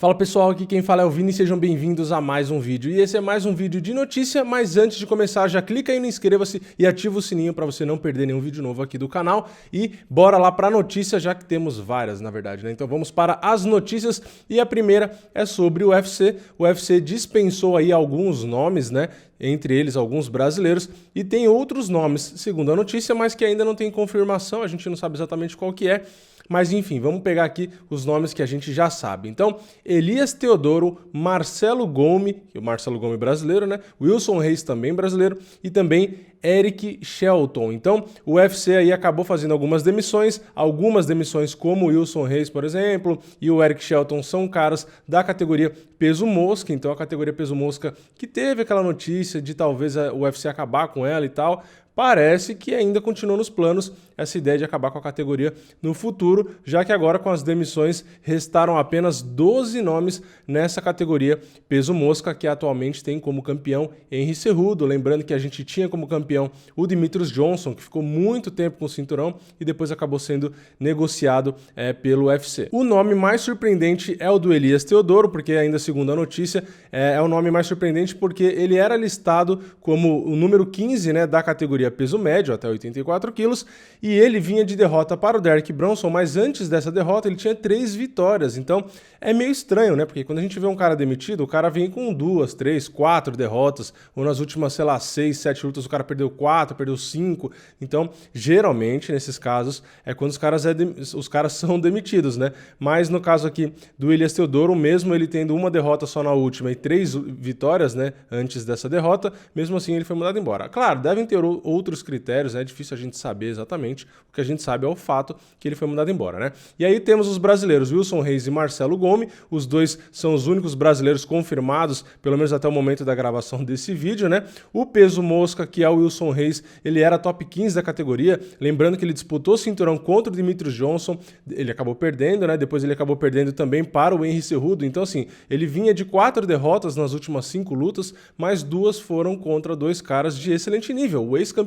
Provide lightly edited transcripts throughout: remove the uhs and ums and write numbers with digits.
Fala pessoal, aqui quem fala é o Vini e sejam bem-vindos a mais um vídeo. E esse é mais um vídeo de notícia, mas antes de começar já clica aí no inscreva-se e ativa o sininho para você não perder nenhum vídeo novo aqui do canal. E bora lá para a notícia, já que temos várias na verdade, né? Então vamos para as notícias e a primeira é sobre o UFC. O UFC dispensou aí alguns nomes, né? Entre eles alguns brasileiros, e tem outros nomes, segundo a notícia, mas que ainda não tem confirmação, a gente não sabe exatamente qual que é. Mas enfim, vamos pegar aqui os nomes que a gente já sabe. Então, Elias Teodoro, Marcelo Gomes, o Marcelo Gomes brasileiro, né? Wilson Reis também brasileiro e também Eric Shelton. Então, o UFC aí acabou fazendo algumas demissões como o Wilson Reis, por exemplo, e o Eric Shelton são caras da categoria peso mosca, então a categoria peso mosca que teve aquela notícia de talvez o UFC acabar com ela e tal. Parece que ainda continua nos planos essa ideia de acabar com a categoria no futuro, já que agora com as demissões restaram apenas 12 nomes nessa categoria peso mosca, que atualmente tem como campeão Henry Cejudo. Lembrando que a gente tinha como campeão o Demetrious Johnson, que ficou muito tempo com o cinturão e depois acabou sendo negociado pelo UFC. O nome mais surpreendente é o do Elias Teodoro, porque ainda segundo a notícia, é o nome mais surpreendente porque ele era listado como o número 15, né, da categoria peso médio, até 84 quilos, e ele vinha de derrota para o Derek Brunson, mas antes dessa derrota ele tinha 3 vitórias, então é meio estranho, né, porque quando a gente vê um cara demitido, o cara vem com 2, 3, 4 derrotas, ou nas últimas, sei lá, 6, 7 lutas o cara perdeu 4, perdeu 5, então geralmente nesses casos é quando os caras são demitidos, né, mas no caso aqui do Elias Teodoro, mesmo ele tendo uma derrota só na última e 3 vitórias, né, antes dessa derrota, mesmo assim ele foi mandado embora. Claro, devem ter outros critérios, né? É difícil a gente saber exatamente. O que a gente sabe é o fato que ele foi mandado embora, né? E aí temos os brasileiros Wilson Reis e Marcelo Gomes. Os dois são os únicos brasileiros confirmados, pelo menos até o momento da gravação desse vídeo, né? O peso mosca, que é o Wilson Reis, ele era top 15 da categoria. Lembrando que ele disputou o cinturão contra o Demetrious Johnson. Ele acabou perdendo, né? Depois ele acabou perdendo também para o Henry Cejudo. Então, assim, ele vinha de 4 derrotas nas últimas 5 lutas, mas 2 foram contra 2 caras de excelente nível, o ex-campeão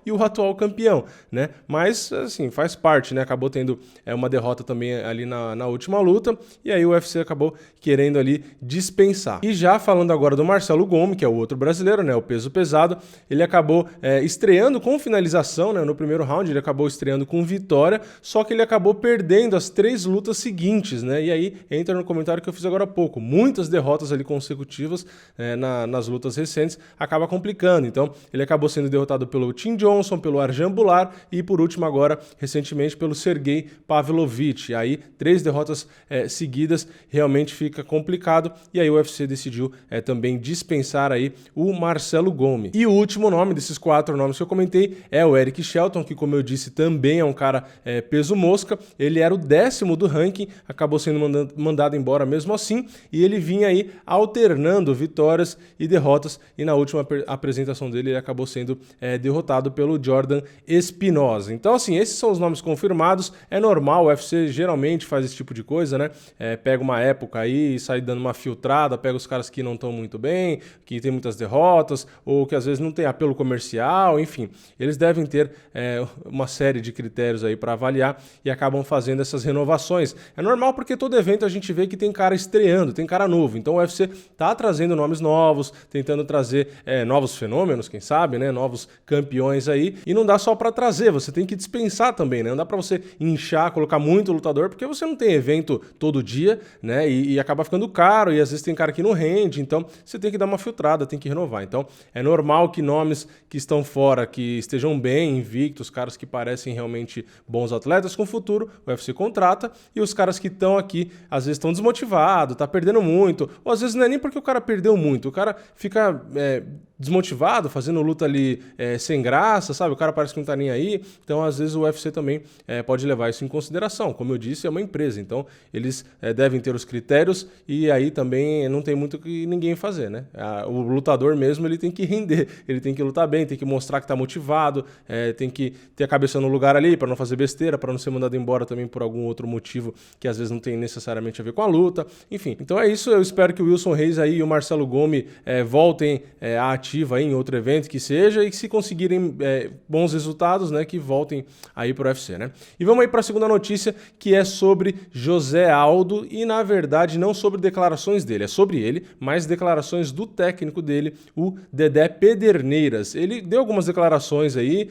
e o atual campeão, né? Mas, assim, faz parte, né? Acabou tendo uma derrota também ali na última luta, e aí o UFC acabou querendo ali dispensar. E já falando agora do Marcelo Gomes, que é o outro brasileiro, né? O peso pesado, ele acabou estreando com finalização, né? No primeiro round, ele acabou estreando com vitória, só que ele acabou perdendo as 3 lutas seguintes, né? E aí entra no comentário que eu fiz agora há pouco, muitas derrotas ali consecutivas nas lutas recentes, acaba complicando. Então, ele acabou sendo derrotado pelo Tim Johnson, pelo Arjan Bular e por último agora, recentemente, pelo Sergey Pavlovich. Aí, 3 derrotas seguidas, realmente fica complicado e aí o UFC decidiu também dispensar aí o Marcelo Gomes. E o último nome desses 4 nomes que eu comentei é o Eric Shelton, que como eu disse também é um cara peso mosca. Ele era o 10º do ranking, acabou sendo mandado embora mesmo assim e ele vinha aí alternando vitórias e derrotas e na última apresentação dele ele acabou sendo derrotado pelo Jordan Espinosa. Então, assim, esses são os nomes confirmados. É normal, o UFC geralmente faz esse tipo de coisa, né? Pega uma época aí e sai dando uma filtrada, pega os caras que não estão muito bem, que tem muitas derrotas, ou que às vezes não tem apelo comercial, enfim. Eles devem ter uma série de critérios aí para avaliar e acabam fazendo essas renovações. É normal porque todo evento a gente vê que tem cara estreando, tem cara novo. Então o UFC tá trazendo nomes novos, tentando trazer novos fenômenos, quem sabe, né? Novos campeões aí, e não dá só para trazer, você tem que dispensar também, né? Não dá para você inchar, colocar muito lutador, porque você não tem evento todo dia, né? E acaba ficando caro, e às vezes tem cara que não rende, então você tem que dar uma filtrada, tem que renovar. Então é normal que nomes que estão fora, que estejam bem, invictos, caras que parecem realmente bons atletas com futuro, o UFC contrata, e os caras que estão aqui, às vezes estão desmotivados, tá perdendo muito, ou às vezes não é nem porque o cara perdeu muito, o cara fica desmotivado, fazendo luta ali sem graça, sabe? O cara parece que não tá nem aí. Então, às vezes, o UFC também pode levar isso em consideração. Como eu disse, é uma empresa. Então, eles devem ter os critérios e aí também não tem muito o que ninguém fazer, né? O lutador mesmo, ele tem que render, ele tem que lutar bem, tem que mostrar que tá motivado, tem que ter a cabeça no lugar ali para não fazer besteira, para não ser mandado embora também por algum outro motivo que às vezes não tem necessariamente a ver com a luta. Enfim, então é isso. Eu espero que o Wilson Reis aí e o Marcelo Gomes voltem a ativa aí em outro evento que seja, e que se conseguirem bons resultados, né, que voltem aí pro UFC, né? E vamos aí para a segunda notícia, que é sobre José Aldo, e na verdade não sobre declarações dele, é sobre ele, mas declarações do técnico dele, o Dedé Pederneiras. Ele deu algumas declarações aí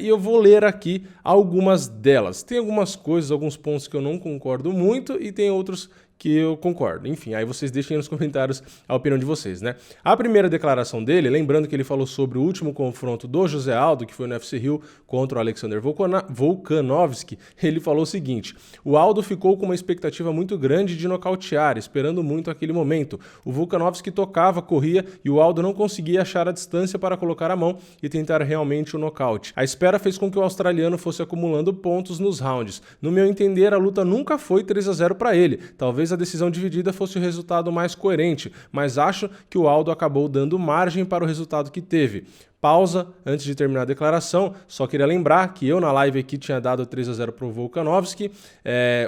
e eu vou ler aqui algumas delas. Tem algumas coisas, alguns pontos que eu não concordo muito e tem outros que eu concordo. Enfim, aí vocês deixem aí nos comentários a opinião de vocês, né? A primeira declaração dele, lembrando que ele falou sobre o último confronto do José Aldo, que foi no UFC Rio contra o Alexander Volkanovski, ele falou o seguinte: o Aldo ficou com uma expectativa muito grande de nocautear, esperando muito aquele momento. O Volkanovski tocava, corria e o Aldo não conseguia achar a distância para colocar a mão e tentar realmente o nocaute. A espera fez com que o australiano fosse acumulando pontos nos rounds. No meu entender, a luta nunca foi 3-0 para ele. Talvez a decisão dividida fosse o resultado mais coerente, mas acho que o Aldo acabou dando margem para o resultado que teve. Pausa antes de terminar a declaração, só queria lembrar que eu na live aqui tinha dado 3-0 para o Volkanovski,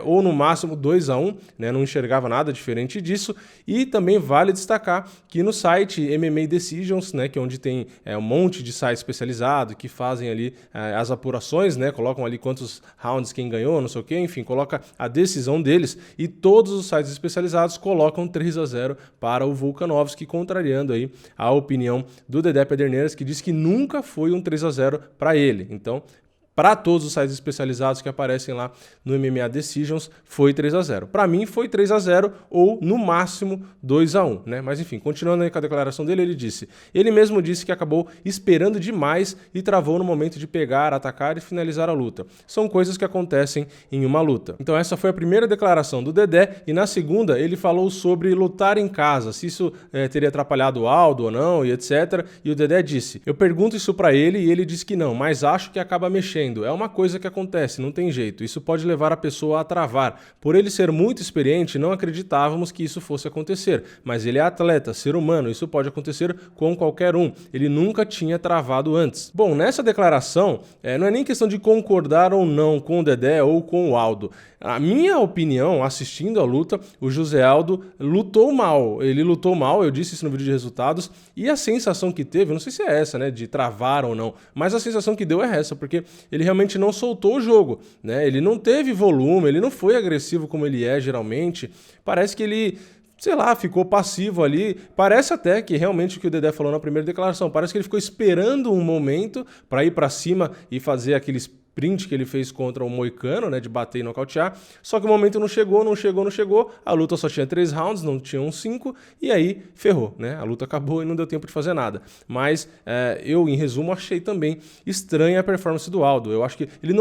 ou no máximo 2-1, né? Não enxergava nada diferente disso, e também vale destacar que no site MMA Decisions, né, que é onde tem um monte de site especializado que fazem ali as apurações, né, colocam ali quantos rounds quem ganhou, não sei o que, enfim, coloca a decisão deles, e todos os sites especializados colocam 3-0 para o Volkanovski, contrariando aí a opinião do Dedé Pederneiras, que diz que nunca foi um 3-0 para ele. Então, para todos os sites especializados que aparecem lá no MMA Decisions, foi 3-0. Para mim, foi 3-0 ou, no máximo, 2-1, né? Mas, enfim, continuando aí com a declaração dele, ele mesmo disse que acabou esperando demais e travou no momento de pegar, atacar e finalizar a luta. São coisas que acontecem em uma luta. Então, essa foi a primeira declaração do Dedé, e na segunda, ele falou sobre lutar em casa, se isso teria atrapalhado o Aldo ou não, e etc. E o Dedé disse: eu pergunto isso para ele e ele diz que não, mas acho que acaba mexendo. É uma coisa que acontece, não tem jeito. Isso pode levar a pessoa a travar. Por ele ser muito experiente, não acreditávamos que isso fosse acontecer. Mas ele é atleta, ser humano, isso pode acontecer com qualquer um. Ele nunca tinha travado antes. Bom, nessa declaração, não é nem questão de concordar ou não com o Dedé ou com o Aldo. A minha opinião, assistindo a luta, o José Aldo lutou mal. Ele lutou mal, eu disse isso no vídeo de resultados, e a sensação que teve, não sei se é essa, né, de travar ou não, mas a sensação que deu é essa, porque ele realmente não soltou o jogo, né? Ele não teve volume, ele não foi agressivo como ele é geralmente. Parece que ele, sei lá, ficou passivo ali. Parece até que realmente o que o Dedé falou na primeira declaração, parece que ele ficou esperando um momento para ir para cima e fazer aqueles sprint que ele fez contra o Moicano, né, de bater e nocautear, só que o momento não chegou, a luta só tinha 3 rounds, não tinham 5, e aí ferrou, né, a luta acabou e não deu tempo de fazer nada. Mas eu, em resumo, achei também estranha a performance do Aldo. Eu acho que ele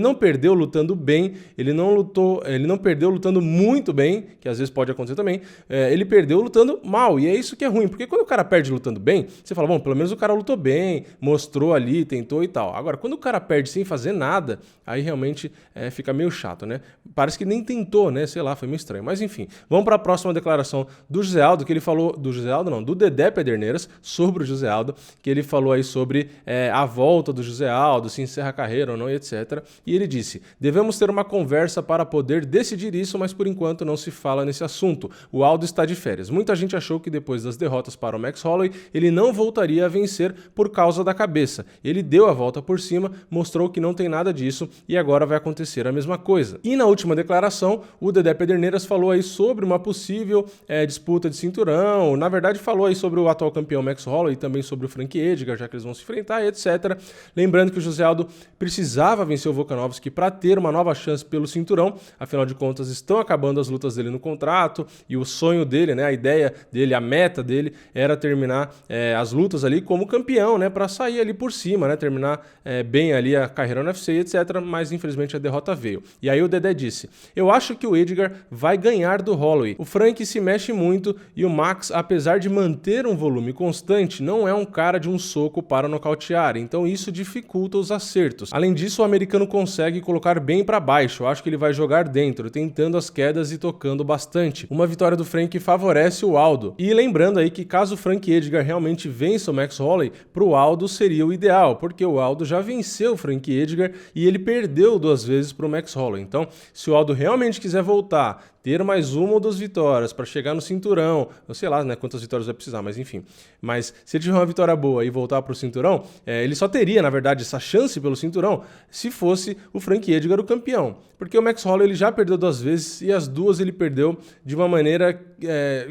não perdeu lutando bem, ele não perdeu lutando muito bem, que às vezes pode acontecer também, ele perdeu lutando mal, e é isso que é ruim, porque quando o cara perde lutando bem, você fala, bom, pelo menos o cara lutou bem, mostrou ali, tentou e tal. Agora, quando o cara perde sem fazer nada, aí realmente fica meio chato, né? Parece que nem tentou, né? Sei lá, foi meio estranho. Mas enfim, vamos para a próxima declaração do José Aldo, que ele falou, do Dedé Pederneiras, sobre o José Aldo, que ele falou aí sobre a volta do José Aldo, se encerra a carreira ou não, etc. E ele disse: devemos ter uma conversa para poder decidir isso, mas por enquanto não se fala nesse assunto. O Aldo está de férias. Muita gente achou que depois das derrotas para o Max Holloway, ele não voltaria a vencer por causa da cabeça. Ele deu a volta por cima, mostrou que não tem nada disso e agora vai acontecer a mesma coisa. E na última declaração, o Dedé Pederneiras falou aí sobre uma possível disputa de cinturão, na verdade falou aí sobre o atual campeão Max Holloway e também sobre o Frankie Edgar, já que eles vão se enfrentar, etc. Lembrando que o José Aldo precisava vencer o Volkanovski para ter uma nova chance pelo cinturão, afinal de contas estão acabando as lutas dele no contrato e o sonho dele, né, a ideia dele, a meta dele era terminar as lutas ali como campeão, né, para sair ali por cima, né, terminar bem ali a carreira no UFC, etc, mas infelizmente a derrota veio. E aí o Dedé disse: eu acho que o Edgar vai ganhar do Holloway. O Frank se mexe muito e o Max, apesar de manter um volume constante, não é um cara de um soco para nocautear, então isso dificulta os acertos. Além disso, o americano consegue colocar bem para baixo. Eu acho que ele vai jogar dentro, tentando as quedas e tocando bastante. Uma vitória do Frank favorece o Aldo. E lembrando aí que caso o Frank Edgar realmente vença o Max Holloway, pro Aldo seria o ideal, porque o Aldo já venceu o Frank Edgar e ele perdeu 2 vezes para o Max Holloway. Então, se o Aldo realmente quiser voltar, ter mais uma ou duas vitórias para chegar no cinturão, eu sei lá, né, quantas vitórias vai precisar, mas enfim. Mas se ele tiver uma vitória boa e voltar para o cinturão, ele só teria, na verdade, essa chance pelo cinturão se fosse o Frank Edgar o campeão. Porque o Max Holloway ele já perdeu 2 vezes e as 2 ele perdeu de uma maneira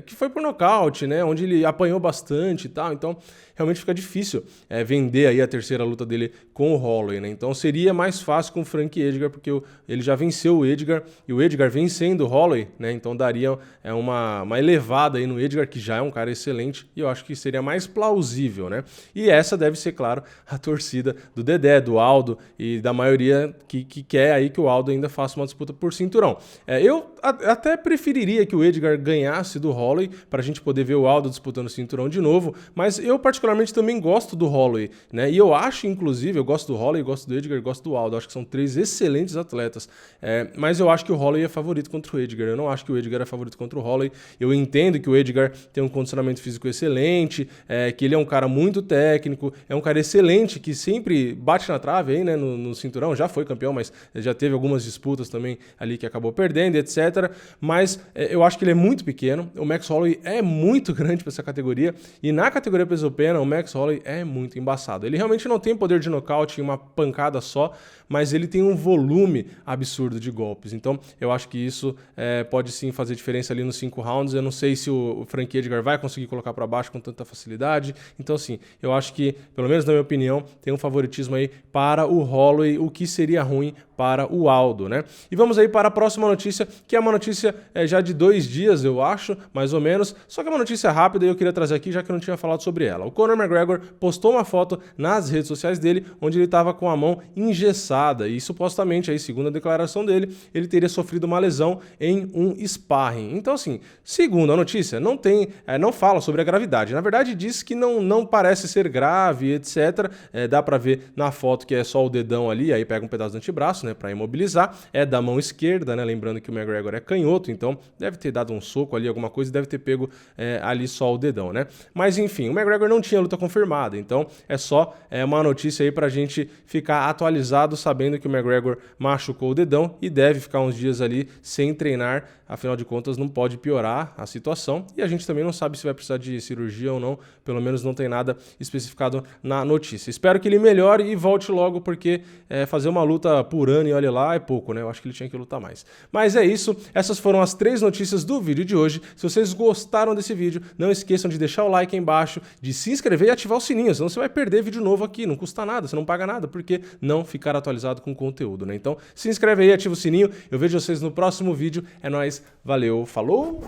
que foi por nocaute, né, onde ele apanhou bastante e tal. Então, realmente fica difícil vender aí a terceira luta dele com o Holloway, né? Então seria mais fácil com o Frank Edgar, porque ele já venceu o Edgar e o Edgar vencendo o Holloway, né? Então daria uma elevada aí no Edgar, que já é um cara excelente, e eu acho que seria mais plausível, né? E essa deve ser, claro, a torcida do Dedé, do Aldo e da maioria que quer aí que o Aldo ainda faça uma disputa por cinturão. Eu até preferiria que o Edgar ganhasse do Holloway para a gente poder ver o Aldo disputando o cinturão de novo, mas eu particularmente também gosto do Holloway, né? E eu acho, inclusive, eu gosto do Holloway, gosto do Edgar, gosto do Aldo. Acho que são 3 excelentes atletas. Mas eu acho que o Holloway é favorito contra o Edgar. Eu não acho que o Edgar é favorito contra o Holloway. Eu entendo que o Edgar tem um condicionamento físico excelente, que ele é um cara muito técnico, é um cara excelente que sempre bate na trave aí, né, no cinturão. Já foi campeão, mas já teve algumas disputas também ali que acabou perdendo, etc. Mas eu acho que ele é muito pequeno. O Max Holloway é muito grande para essa categoria. E na categoria peso-pena, o Max Holloway é muito embaçado. Ele realmente não tem poder de nocaute em uma pancada só, mas ele tem um volume absurdo de golpes. Então, eu acho que isso pode sim fazer diferença ali nos 5 rounds. Eu não sei se o Frank Edgar vai conseguir colocar para baixo com tanta facilidade. Então, assim, eu acho que, pelo menos na minha opinião, tem um favoritismo aí para o Holloway, o que seria ruim para o Aldo, né? E vamos aí para a próxima notícia, que é uma notícia já de 2 dias, eu acho, mais ou menos, só que é uma notícia rápida e eu queria trazer aqui, já que eu não tinha falado sobre ela. O Conor McGregor postou uma foto nas redes sociais dele, onde ele estava com a mão engessada e supostamente, aí, segundo a declaração dele, ele teria sofrido uma lesão em um sparring. Então, assim, segundo a notícia, não fala sobre a gravidade. Na verdade, diz que não parece ser grave, etc. Dá pra ver na foto que é só o dedão ali, aí pega um pedaço do antebraço, né, para imobilizar, é da mão esquerda, né, lembrando que o McGregor é canhoto, então deve ter dado um soco ali, alguma coisa, deve ter pego ali só o dedão, né? Mas enfim, o McGregor não tinha luta confirmada, então é só uma notícia aí pra gente ficar atualizado, sabendo que o McGregor machucou o dedão e deve ficar uns dias ali sem treinar, afinal de contas não pode piorar a situação, e a gente também não sabe se vai precisar de cirurgia ou não, pelo menos não tem nada especificado na notícia. Espero que ele melhore e volte logo, porque fazer uma luta por ano e olha lá é pouco, né? Eu acho que ele tinha que lutar mais. Mas é isso, essas foram as 3 notícias do vídeo de hoje. Se vocês gostaram desse vídeo, não esqueçam de deixar o like aí embaixo, de se inscrever e ativar o sininho, senão você vai perder vídeo novo aqui, não custa nada, você não paga nada, porque não ficar atualizado com conteúdo, né? Então se inscreve aí, ativa o sininho, eu vejo vocês no próximo vídeo, é nóis, valeu, falou!